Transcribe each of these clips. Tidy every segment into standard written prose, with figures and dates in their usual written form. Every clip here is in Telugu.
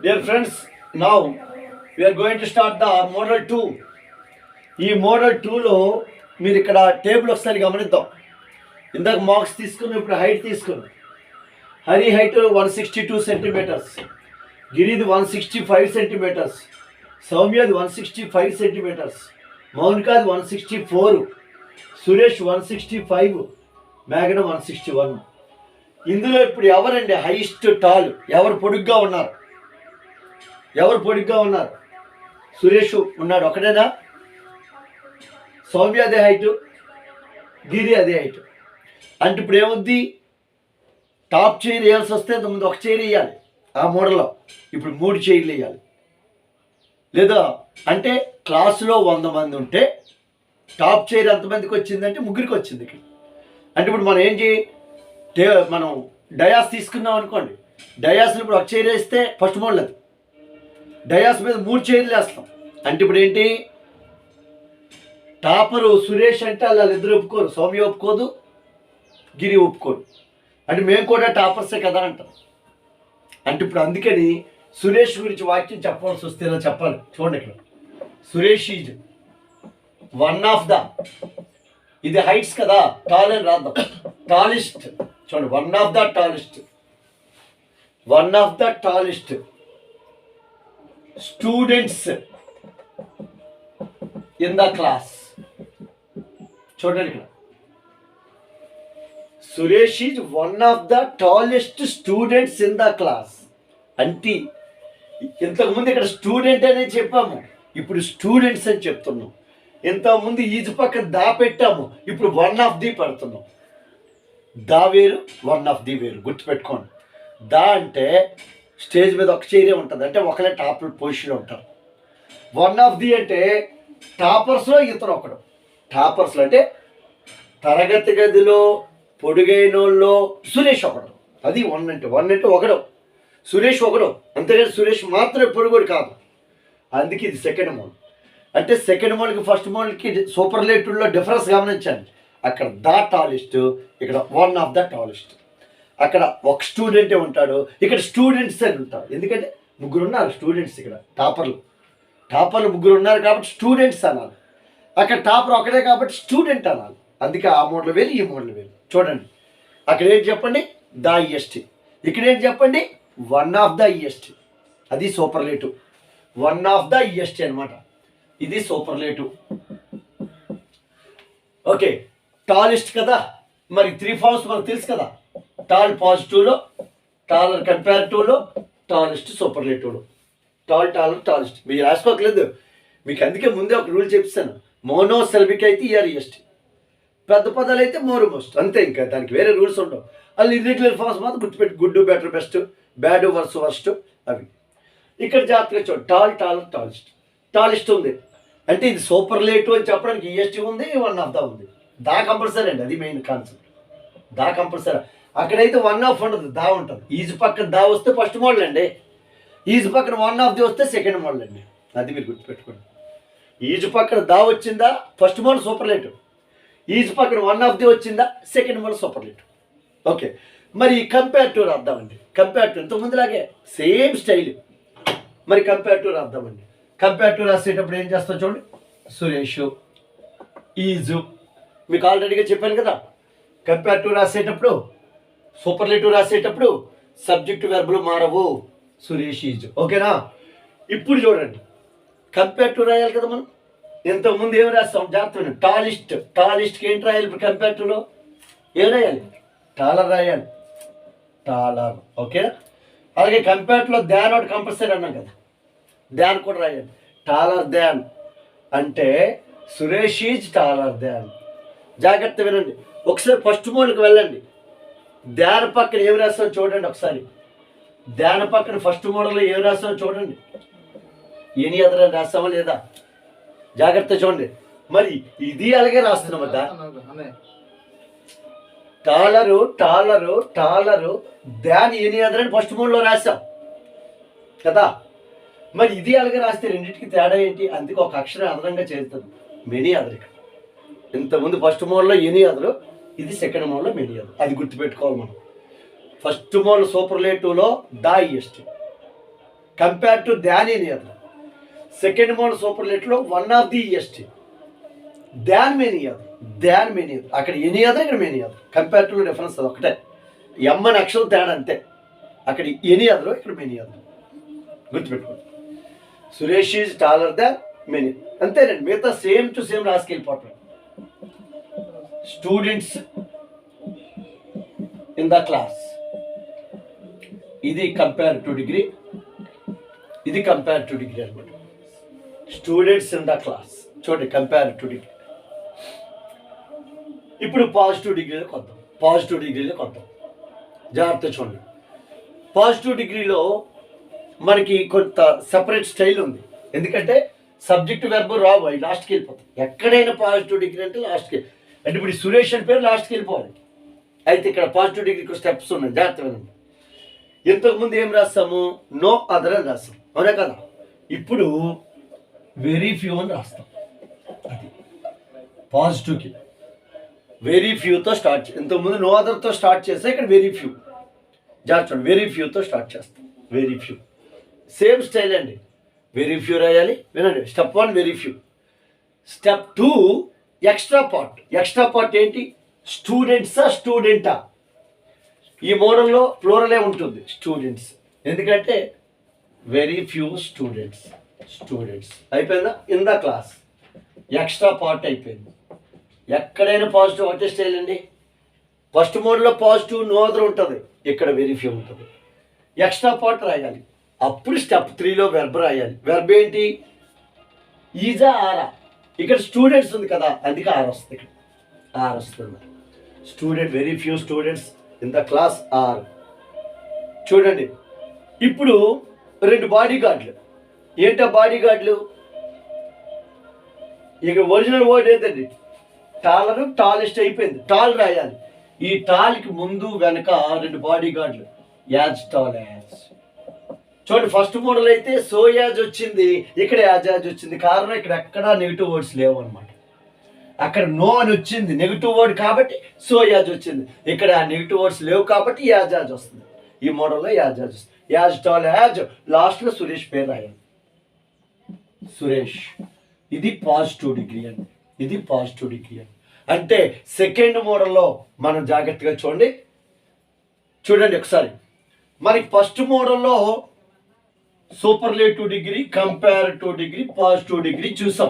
Dear friends, now we are going to start the Model 2. ఈ మోడల్ 2లో మీరు ఇక్కడ టేబుల్ ఒకసారి గమనిద్దాం. ఇందాక మార్క్స్ తీసుకుని ఇప్పుడు హైట్ తీసుకుని హరి హైట్ 162 సెంటీమీటర్స్, గిరిది 165 సెంటీమీటర్స్, సౌమ్యది 165 సెంటీమీటర్స్, మౌనికాది 164, సురేష్ 165, మేఘన 161. ఇందులో ఇప్పుడు ఎవరండి హైయెస్ట్ టాల్? ఎవరు పొడుగ్గా ఉన్నారు? సురేష్ ఉన్నాడు ఒకటేనా? సౌమ్య అదే హైటు, గిరి అదే హైటు. అంటే ఇప్పుడు ఏముంది, టాప్ చైర్ వేయాల్సి వస్తే ముందు ఒక చైర్ వేయాలి ఆ మోడల్లో, ఇప్పుడు 3 చైర్లు వేయాలి. లేదా అంటే క్లాసులో 100 మంది ఉంటే టాప్ చైర్ ఎంతమందికి వచ్చిందంటే 3కి వచ్చింది. అంటే ఇప్పుడు మనం ఏం మనం డయాస్ తీసుకున్నాం అనుకోండి, డయాస్ని ఇప్పుడు ఒక చైర్ వేస్తే ఫస్ట్ మోడల్ అది, డయాస్ మీద 3 చైర్లు వేస్తాం. అంటే ఇప్పుడు ఏంటి, టాపరు సురేష్ అంటే వాళ్ళు ఇద్దరు ఒప్పుకోరు, సౌమ్య ఒప్పుకోదు, గిరి ఒప్పుకోరు. అంటే మేము కూడా టాపర్సే కదా అంటాం. అంటే ఇప్పుడు అందుకని సురేష్ గురించి వాక్యం చెప్పాల్సి వస్తే ఇలా చెప్పాలి. చూడండి ఇక్కడ, Suresh is one of the, ఇది హైట్స్ కదా, టాల్ అని రాద్దాం, టాలెస్ట్. చూడండి, one of the tallest students in the class. చూడండి ఇక్కడ, Suresh is one of the tallest students in the class. అంటే ఇంతకుముందు ఇక్కడ స్టూడెంట్ అనేది చెప్పాము, ఇప్పుడు స్టూడెంట్స్ అని చెప్తున్నాం. ఇంతకుముందు ఈజ్ పక్కన దా పెట్టాము, ఇప్పుడు వన్ ఆఫ్ ది పెడుతున్నాం. దా వేరు, వన్ ఆఫ్ ది వేరు, గుర్తుపెట్టుకోండి. దా అంటే స్టేజ్ మీద ఒక చైరే ఉంటుంది, అంటే ఒకరే టాప్ పొజిషన్లో ఉంటారు. వన్ ఆఫ్ ది అంటే టాపర్స్లో ఇతను ఒకడు. టాపర్స్లో అంటే తరగతి గదిలో పొడుగైనోళ్ళలో సురేష్ ఒకడు. అది వన్ అంటే ఒకడు, సురేష్ ఒకడు. అంతేగాని సురేష్ మాత్రమే పొడుగోడు కాదు. అందుకే ఇది సెకండ్ మోడల్. అంటే సెకండ్ మోడల్కి ఫస్ట్ మోడల్కి సూపర్లేటివ్లో డిఫరెన్స్ గమనించండి. అక్కడ ద టాలెస్ట్, ఇక్కడ వన్ ఆఫ్ ద టాలెస్ట్. అక్కడ ఒక స్టూడెంటే ఉంటాడు, ఇక్కడ స్టూడెంట్స్ అని ఉంటారు. ఎందుకంటే 3 ఉన్నారు స్టూడెంట్స్. ఇక్కడ టాపర్లు 3 ఉన్నారు కాబట్టి స్టూడెంట్స్ అనాలి. అక్కడ టాపర్ ఒకటే కాబట్టి స్టూడెంట్ అనాలి. అందుకే ఆ మోడల్ వేరు, ఈ మోడల్ వేరు. చూడండి, అక్కడ ఏంటి చెప్పండి, ద ఈఎస్టీ. ఇక్కడ ఏంటి చెప్పండి, వన్ ఆఫ్ ద ఈఎస్టీ. అది superlative, one of the EST అనమాట. ఇది సూపర్లేటివ్. ఓకే, టాలెస్ట్ కదా, మరి 3 ఫార్మ్స్ మనకు తెలుసు కదా. టాల్ పాజిటివ్లో, టాలర్ కంపారిటివ్లో, టాలెస్ట్ సూపర్లేటివ్లో. టాలెస్ట్ మీరు రాసుకోకలేదు, మీకు అందుకే ముందే ఒక రూల్ చెప్పిస్తాను. మోనోసెల్బిక్ అయితే ఈఆర్ఈఎస్టీ, పెద్ద పదాలు అయితే మోస్ట్, అంతే. ఇంకా దానికి వేరే రూల్స్ ఉండవు. వాళ్ళు ఇర్రెగ్యులర్ ఫార్మ్స్ మాత్రం గుర్తుపెట్టి, good, better, best, bad, worst అవి. ఇక్కడ జాగ్రత్తగా చూడండి, టాలెస్ట్ ఉంది అంటే ఇది సూపర్లేటివ్ అని చెప్పడానికి ఈఎస్టీ ఉంది, వన్ ఆఫ్ ద ఉంది. దా కంపల్సరీ అండి, అది మెయిన్ కాన్సెప్ట్. The compulsory. అక్కడైతే వన్ ఆఫ్ ఉండదు, దా ఉంటుంది. ఈజ్ పక్కన దా వస్తే ఫస్ట్ మోడల్ అండి, ఈజ్ పక్కన వన్ ఆఫ్ ది వస్తే సెకండ్ మోడల్ అండి. అది మీరు గుర్తుపెట్టుకోండి. ఈజ్ పక్కన దా వచ్చిందా ఫస్ట్ మోడల్ సూపర్లేటివ్, ఈజ్ పక్కన వన్ ఆఫ్ ది వచ్చిందా సెకండ్ మోడల్ సూపర్లేటివ్. ఓకే, మరి కంపేరిటివ్ రాద్దామండి. కంపేరిటివ్ ఇంతకుముందులాగే సేమ్ స్టైల్. మరి కంపేరిటివ్ రాద్దామండి. కంపేరిటివ్ రాసేటప్పుడు ఏం చేస్తాం చూడండి, సురేష్ ఈజు. మీకు ఆల్రెడీగా చెప్పాను కదా, కంపేరిటివ్ రాసేటప్పుడు, సూపర్లేటివ్ రాసేటప్పుడు సబ్జెక్టు వెర్బులు మారవు. సురేష్ ఈజ్. ఓకేనా? ఇప్పుడు చూడండి, కంపేరిటివ్ రాయాలి కదా మనం. ఇంతకుముందు ఏం రాస్తాం జాగ్రత్త. టాలెస్ట్కి ఏంటి రాయాలి? ఇప్పుడు కంపేరిటివ్లో ఏం రాయాలి? టాలర్ రాయాలి, టాలర్. ఓకే, అలాగే కంపేరిటివ్లో దాన్ ఒకటి కంపల్సరీ అన్నాం కదా, దాన్ కూడా రాయాలి. టాలర్ దాన్ అంటే సురేష్ ఈజ్ టాలర్ దాన్. జాగ్రత్త వినండి. ఒకసారి ఫస్ట్ మోడల్కి వెళ్ళండి. దాని పక్కన ఏం రాస్తామో చూడండి ఒకసారి. దాని పక్కన ఫస్ట్ మోడల్లో ఏం రాస్తామో చూడండి. ఎనీ అదర్ రాస్తామా లేదా? జాగ్రత్త చూడండి. మరి ఇది అలాగే రాస్తున్నాం కదా, టాలరు దాని ఎనీ అదర్ అని ఫస్ట్ మోడల్లో రాస్తాం కదా. మరి ఇది అలాగే రాస్తే రెండింటికి తేడా ఏంటి? అందుకే ఒక అక్షరం అదనంగా చేస్తుంది, మెనీ అదర్. ఇక్కడ ఇంతకుముందు ఫస్ట్ మోడల్లో ఎనీ అదరు, ఇది సెకండ్ మోడల్లో మెనీ అదర్. అది గుర్తుపెట్టుకోవాలి మనం. ఫస్ట్ మోడల్ సూపర్లేటివ్లో the EST, compare to than any other. Second model సూపర్లేటివ్లో one of the EST, than many other, than many other. అక్కడ ఎనీ అదర్, ఇక్కడ many other. Compare to difference అది ఒకటే, ఎమ్ అని అక్షరం తేడా అంతే. అక్కడ ఎనీ అదర్, ఇక్కడ మెనీ అదర్. గుర్తుపెట్టుకోండి. Suresh is taller than many, అంతేనండి. మిగతా సేమ్ టు సేమ్ రాసుకెళ్ళిపోతాం. స్టూడెంట్స్ ఇన్ ద క్లాస్, ఇది కంపేర్ టు డిగ్రీ, ఇది కంపేర్ టు డిగ్రీ అనమాట. స్టూడెంట్స్ ఇన్ ద క్లాస్ చూడండి, కంపేర్ టు డిగ్రీ. ఇప్పుడు పాజిటివ్ డిగ్రీలోకి వద్దాం. పాజిటివ్ డిగ్రీలోకి వద్దాం, జాగ్రత్త చూడండి. పాజిటివ్ డిగ్రీలో మనకి కొంత సెపరేట్ స్టైల్ ఉంది. ఎందుకంటే సబ్జెక్ట్ వెర్బ్ రావు, అవి లాస్ట్కి వెళ్ళిపోతాయి. ఎక్కడైనా పాజిటివ్ డిగ్రీ అంటే లాస్ట్కి, అంటే ఇప్పుడు సురేష్ అని పేరు లాస్ట్కి వెళ్ళిపోవాలి. అయితే ఇక్కడ పాజిటివ్ డిగ్రీకి స్టెప్స్ ఉన్నాయి, జాగ్రత్త వినండి. ఇంతకుముందు ఏం రాస్తాము? నో అదర్ అని రాస్తాం, అవునా కదా? ఇప్పుడు వెరీ ఫ్యూ అని రాస్తాం. అది పాజిటివ్కి వెరీ ఫ్యూతో స్టార్ట్. ఇంతకుముందు నో అదర్తో స్టార్ట్ చేస్తే ఇక్కడ వెరీ ఫ్యూ. జాగ్రత్త, వెరీ ఫ్యూతో స్టార్ట్ చేస్తాం. వెరీ ఫ్యూ సేమ్ స్టైల్ అండి. వెరీ ఫ్యూ రాయాలి. వినండి, step 1 very few. Step 2 extra part. Extra part ఏంటి? స్టూడెంట్సా స్టూడెంటా? ఈ మోడల్లో ప్లూరలే ఉంటుంది, స్టూడెంట్స్. ఎందుకంటే వెరీ ఫ్యూ స్టూడెంట్స్, స్టూడెంట్స్ అయిపోయిందా? In the class extra part అయిపోయింది. ఎక్కడైనా పాజిటివ్ ఒకటే స్టైల్ అండి. ఫస్ట్ మోడ్లో పాజిటివ్ నో అదర్ ఉంటుంది, ఇక్కడ వెరీ ఫ్యూ ఉంటుంది. ఎక్స్ట్రా పార్ట్ రాయాలి. అప్పుడు స్టెప్ 3లో వెర్బ్ రాయాలి. వెర్బ్ ఏంటి? ఈజా ఆరా. ఇక్కడ స్టూడెంట్స్ ఉంది కదా, అందుకే ఆర్ వస్తుంది. ఇక్కడ ఆర్ వస్తుంది. Student, very few students in the class are. చూడండి, ఇప్పుడు 2 బాడీ గార్డులు. ఏంటా బాడీ గార్డులు? ఇక ఒరిజినల్ వర్డ్ ఏంటండి? టాలరు, టాలెస్ట్ అయిపోయింది. టాల్ రాయాలి. ఈ టాల్కి ముందు వెనక 2 బాడీ గార్డులు, యాజ్ టాల్ యాజ్. చూడండి, ఫస్ట్ మోడల్ అయితే సో యాజ్ వచ్చింది, ఇక్కడ యాజ్ యాజ్ వచ్చింది. కారణం ఇక్కడ ఎక్కడా నెగిటివ్ వర్డ్స్ లేవు అనమాట. అక్కడ నో అని వచ్చింది, నెగిటివ్ వర్డ్ కాబట్టి సో యాజ్ వచ్చింది. ఇక్కడ నెగిటివ్ వర్డ్స్ లేవు కాబట్టి యాజ్ యాజ్ వస్తుంది. ఈ మోడల్లో యాజ్ యాజ్ వస్తుంది. యాజ్ టాల్ యాజ్, లాస్ట్లో సురేష్ పేరు రాయాలి, సురేష్. ఇది పాజిటివ్ డిగ్రీ అండి, ఇది పాజిటివ్ డిగ్రీ అండి. అంటే సెకండ్ మోడల్లో మనం జాగ్రత్తగా చూడండి. చూడండి ఒకసారి, మనకి ఫస్ట్ మోడల్లో superlative degree, comparative degree, positive degree చూసాం.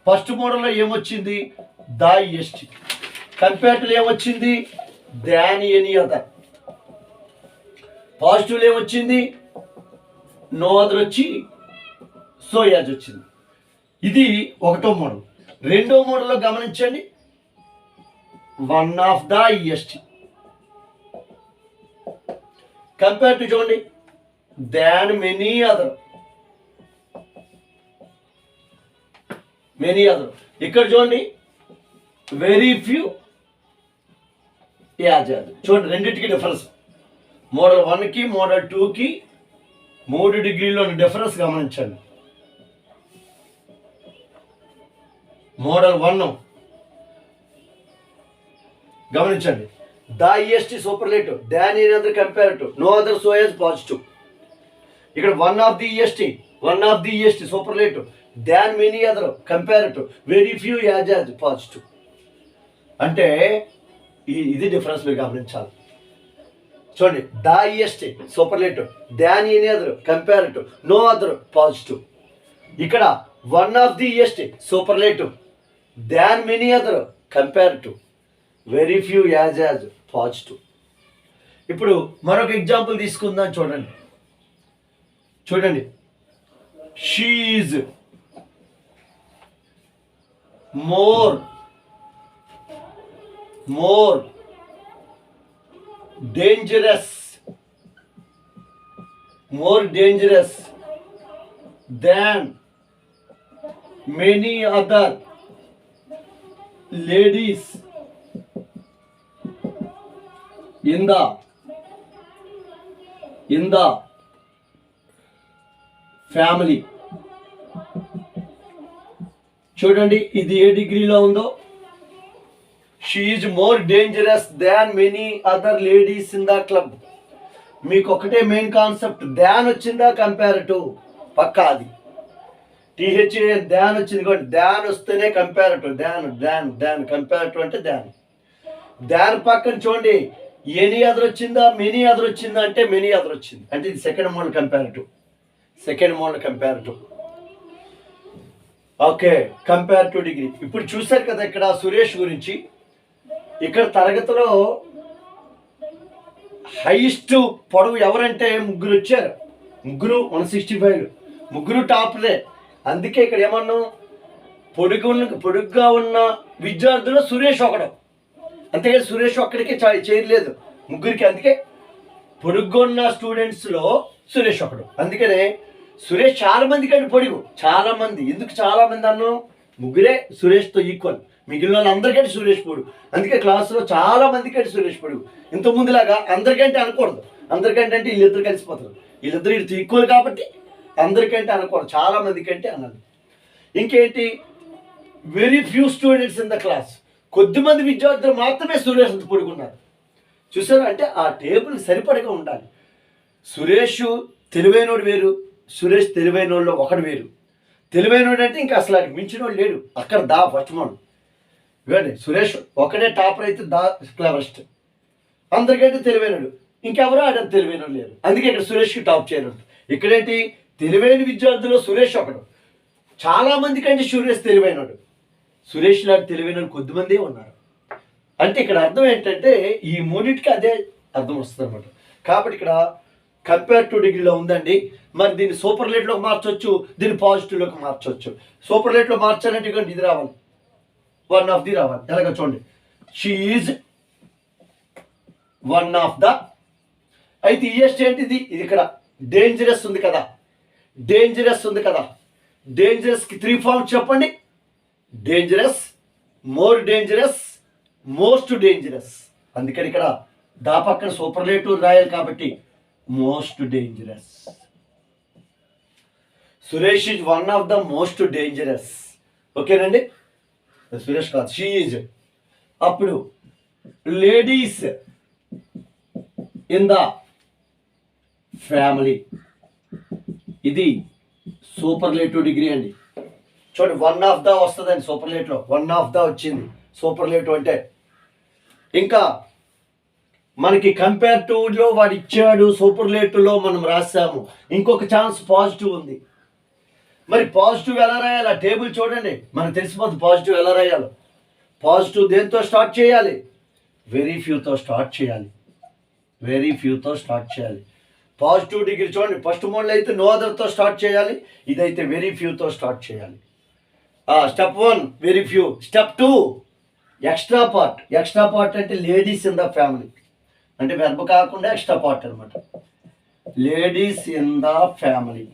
ఫస్ట్ మోడల్లో ఏమొచ్చింది? The EST. కంపారిటివ్లో ఏమొచ్చింది? దాన్ ఎనీ అదర్. పాజిటివ్లో ఏమొచ్చింది? నో అదర్ వచ్చి సో యాజ్ వచ్చింది. ఇది ఒకటో మోడల్. రెండో మోడల్లో గమనించండి, one of the EST. Comparative చూడండి, than many other, many other. ఇక్కడ చూడండి, వెరీ ఫ్యూ యాజ్ యాజ్. చూడండి, రెండింటికి డిఫరెన్స్. మోడల్ 1కి మోడల్ 2కి 3 డిగ్రీలో డిఫరెన్స్ గమనించండి. మోడల్ 1 గమనించండి, the EST superlative, than any other comparative, no other so as positive. ఇక్కడ one of the EST superlative, than many other comparative, very few as as positive. అంటే ఇది డిఫరెన్స్ మీరు గమనించాలి. చూడండి, the EST superlative, than any other comparative, no other positive. ఇక్కడ one of the EST superlative, than many other comparative, very few as as positive. ఇప్పుడు మరొక ఎగ్జాంపుల్ తీసుకుందాం. చూడండి, చూడండి, she is more dangerous than many other ladies in the family. చూడండి, ఇది ఏ డిగ్రీలో ఉందో. She is more dangerous than many other ladies in the club. మీకు ఒకటే మెయిన్ కాన్సెప్ట్, ధ్యాన్ వచ్చిందా కంపారిటివ్ పక్కా అది. టీహెచ్ఏ ధ్యాన్ వచ్చింది కాబట్టి ధ్యాన్ వస్తేనే కంపారిటివ్. ధ్యాన్ కంపారిటివ్ అంటే ధ్యాన్ పక్కన చూడండి ఎనీ అదర్ వచ్చిందా మెనీ అదర్ వచ్చిందా అంటే మెనీ అదర్ వచ్చింది, అంటే ఇది second model comparative. Okay, comparative degree. ఇప్పుడు చూశారు కదా ఇక్కడ సురేష్ గురించి. ఇక్కడ తరగతిలో హైయెస్ట్ పొడవు ఎవరంటే ముగ్గురు వచ్చారు, ముగ్గురు 165, ముగ్గురు టాప్లే. అందుకే ఇక్కడ ఏమన్నాం, పొడుగ్గా ఉన్న విద్యార్థులు సురేష్ ఒకడు, అంతేకాదు సురేష్ ఒక్కడికి చేయలేదు ముగ్గురికి. అందుకే పొడుగ్గా ఉన్న స్టూడెంట్స్లో సురేష్ ఒకడు. అందుకనే సురేష్ చాలా మంది కంటే పొడుగు, చాలా మంది. ఎందుకు చాలా మంది అన్నాం, ముగ్గురే సురేష్తో ఈక్వల్, మిగిలిన వాళ్ళందరికంటే సురేష్ పొడుగు. అందుకే క్లాసులో చాలా మంది కంటే సురేష్ పొడుగు. ఇంతకుముందులాగా అందరికంటే అనకూడదు, అందరికంటే అంటే వీళ్ళిద్దరు కలిసిపోతారు, వీళ్ళిద్దరు వీళ్ళతో ఈక్వల్ కాబట్టి అందరికంటే అనకూడదు, చాలా మంది కంటే అనాలి. ఇంకేంటి, very few students in the class, కొద్దిమంది విద్యార్థులు మాత్రమే సురేష్ పొడుగున్నారు. చూసారు, అంటే ఆ టేబుల్ సరిపడగా ఉండాలి. సురేష్ తెలివైనోడు వేరు, సురేష్ తెలివైనోళ్ళు ఒకడు వేరు. తెలివైనోడు అంటే ఇంకా అసలు మించినోడు లేడు, అక్కడ ఫస్ట్ మోడు. ఇవ్వండి, సురేష్ ఒకడే టాపర్ అయితే క్లెవరెస్ట్, అందరికంటే తెలివైనడు, ఇంకెవరో ఆడ తెలివైనోడు లేరు. అందుకే ఇక్కడ సురేష్కి టాప్ చేయను. ఇక్కడేంటి, తెలివైన విద్యార్థులు సురేష్ ఒకడు, చాలా మంది కంటే సురేష్ తెలివైనడు. సురేష్ లాంటి తెలివైన కొద్దిమందే ఉన్నారు. అంటే ఇక్కడ అర్థం ఏంటంటే ఈ మూడింటికి అదే అర్థం వస్తుంది అనమాట. కాబట్టి ఇక్కడ కంపారిటివ్ డిగ్రీలో ఉందండి. మరి దీన్ని సూపర్లేట్లోకి మార్చవచ్చు, దీన్ని పాజిటివ్లోకి మార్చవచ్చు. సూపర్లేట్లో మార్చాలంటే ఇక్కడ ఇది రావాలి, వన్ ఆఫ్ ది రావాలి. ఎలాగ చూడండి, she is one of the. అయితే ఈఎస్ట్ ఏంటిది, ఇది ఇక్కడ డేంజరస్ ఉంది కదా, డేంజరస్కి 3 ఫార్మ్స్ చెప్పండి. Dangerous, more dangerous, most dangerous. అందుకని ఇక్కడ దా పక్కన సూపర్లేటివ్ రాయాలి కాబట్టి most dangerous. Suresh is one of the most dangerous. ఓకేనండి, సురేష్ కాదు, షీ ఈజ్. అప్పుడు లేడీస్ ఇన్ ద ఫ్యామిలీ, ఇది సూపర్లేటివ్ డిగ్రీ అండి. చూడండి, వన్ ఆఫ్ ద వస్తుందండి సూపర్లేట్లో, వన్ ఆఫ్ ద వచ్చింది సూపర్లేటివ్ అంటే. ఇంకా మనకి కంపారిటివ్లో వాడు ఇచ్చాడు, సూపర్లేటివ్లో మనం రాసాము. ఇంకొక ఛాన్స్ పాజిటివ్ ఉంది. మరి పాజిటివ్ ఎలా రాయాలి, ఆ టేబుల్ చూడండి, మనకు తెలిసిపోతుంది పాజిటివ్ ఎలా రాయాలో. పాజిటివ్ దేంతో స్టార్ట్ చేయాలి, వెరీ ఫ్యూతో స్టార్ట్ చేయాలి. పాజిటివ్ డిగ్రీ చూడండి, ఫస్ట్ మోడ్లో అయితే నో అదర్తో స్టార్ట్ చేయాలి, ఇదైతే వెరీ ఫ్యూతో స్టార్ట్ చేయాలి. Step 1 very few. Step 2 extra part అంటే లేడీస్ ఇన్ ద ఫ్యామిలీ, అంటే వెర్బ్ కాకుండా ఎక్స్ట్రా పార్ట్ అనమాట. Ladies in the family.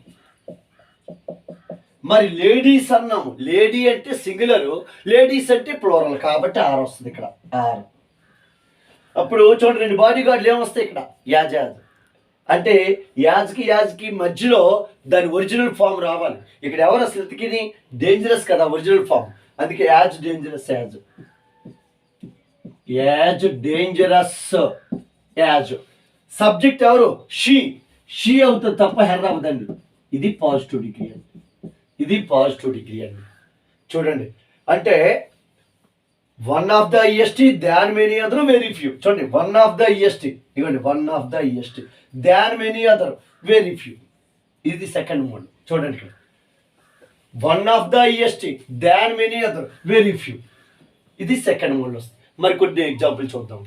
మరి లేడీస్ అన్నాము, లేడీ అంటే సింగులరు, లేడీస్ అంటే ప్లోరల్ కాబట్టి ఆర్ వస్తుంది ఇక్కడ, ఆర్. అప్పుడు చూడండి, 2 బాడీ గార్డులు ఏమొస్తాయి ఇక్కడ, యాజ్ అంటే యాజ్కి మధ్యలో దాని ఒరిజినల్ ఫామ్ రావాలి. ఇక్కడ ఎవరు అసలు ఇంతకీ డేంజరస్ కదా ఒరిజినల్ ఫామ్, అందుకే as dangerous, as dangerous, as. Subject ఎవరు, షీ అవుతుంది తప్ప హెర్ అవ్వదండి. ఇది పాజిటివ్ డిగ్రీ అండి. చూడండి, అంటే one of the EST, than many other, very few. చూడండి, వన్ ఆఫ్ ద ఈఎస్టీ, ఇవ్వండి one of the EST, than many other, very few. ఇది సెకండ్ మోడ్. చూడండి, ఇక్కడ one of the EST, than many other, very few. ఇది సెకండ్ మోడ్లో వస్తుంది. మరి కొన్ని ఎగ్జాంపుల్ చూద్దాం.